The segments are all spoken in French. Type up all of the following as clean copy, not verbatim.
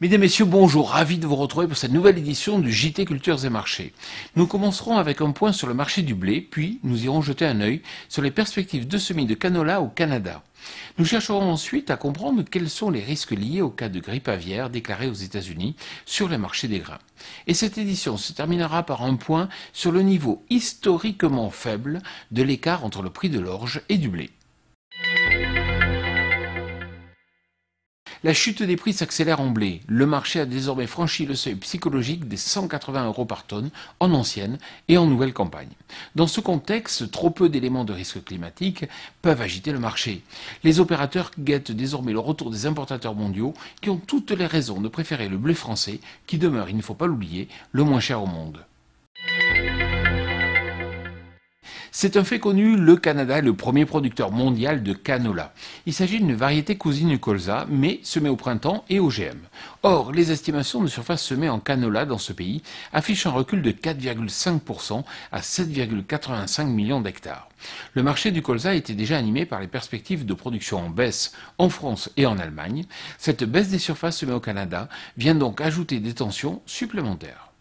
Mesdames, Messieurs, bonjour, ravi de vous retrouver pour cette nouvelle édition du JT Cultures et Marchés. Nous commencerons avec un point sur le marché du blé, puis nous irons jeter un œil sur les perspectives de semis de canola au Canada. Nous chercherons ensuite à comprendre quels sont les risques liés au cas de grippe aviaire déclaré aux États-Unis sur les marchés des grains. Et cette édition se terminera par un point sur le niveau historiquement faible de l'écart entre le prix de l'orge et du blé. La chute des prix s'accélère en blé. Le marché a désormais franchi le seuil psychologique des 180 € par tonne en ancienne et en nouvelle campagne. Dans ce contexte, trop peu d'éléments de risque climatique peuvent agiter le marché. Les opérateurs guettent désormais le retour des importateurs mondiaux qui ont toutes les raisons de préférer le blé français qui demeure, il ne faut pas l'oublier, le moins cher au monde. C'est un fait connu, le Canada est le premier producteur mondial de canola. Il s'agit d'une variété cousine du colza, mais semée au printemps et OGM. Or, les estimations de surface semée en canola dans ce pays affichent un recul de 4,5% à 7,85 millions d'hectares. Le marché du colza était déjà animé par les perspectives de production en baisse en France et en Allemagne. Cette baisse des surfaces semées au Canada vient donc ajouter des tensions supplémentaires.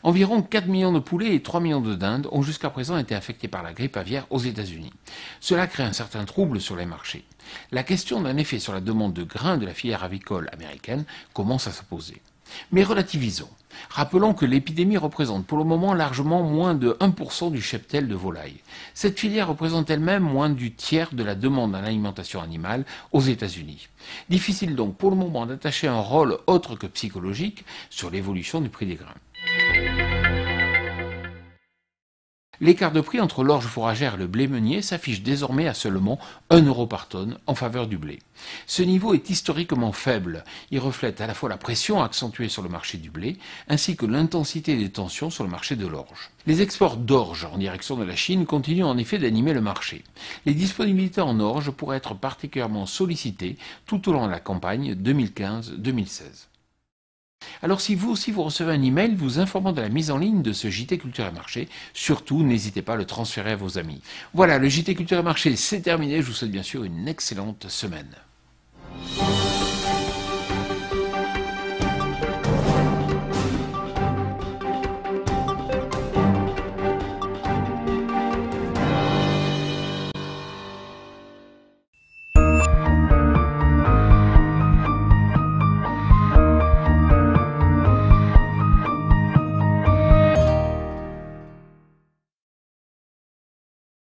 Environ 4 millions de poulets et 3 millions de dindes ont jusqu'à présent été affectés par la grippe aviaire aux États-Unis. Cela crée un certain trouble sur les marchés. La question d'un effet sur la demande de grains de la filière avicole américaine commence à se poser. Mais relativisons. Rappelons que l'épidémie représente pour le moment largement moins de 1% du cheptel de volailles. Cette filière représente elle-même moins du tiers de la demande en alimentation animale aux États-Unis. Difficile donc pour le moment d'attacher un rôle autre que psychologique sur l'évolution du prix des grains. L'écart de prix entre l'orge fourragère et le blé meunier s'affiche désormais à seulement 1 € par tonne en faveur du blé. Ce niveau est historiquement faible. Il reflète à la fois la pression accentuée sur le marché du blé ainsi que l'intensité des tensions sur le marché de l'orge. Les exports d'orge en direction de la Chine continuent en effet d'animer le marché. Les disponibilités en orge pourraient être particulièrement sollicitées tout au long de la campagne 2015-2016. Alors si vous aussi vous recevez un email vous informant de la mise en ligne de ce JT Culture et Marché, surtout n'hésitez pas à le transférer à vos amis. Voilà, le JT Culture et Marché c'est terminé, je vous souhaite bien sûr une excellente semaine.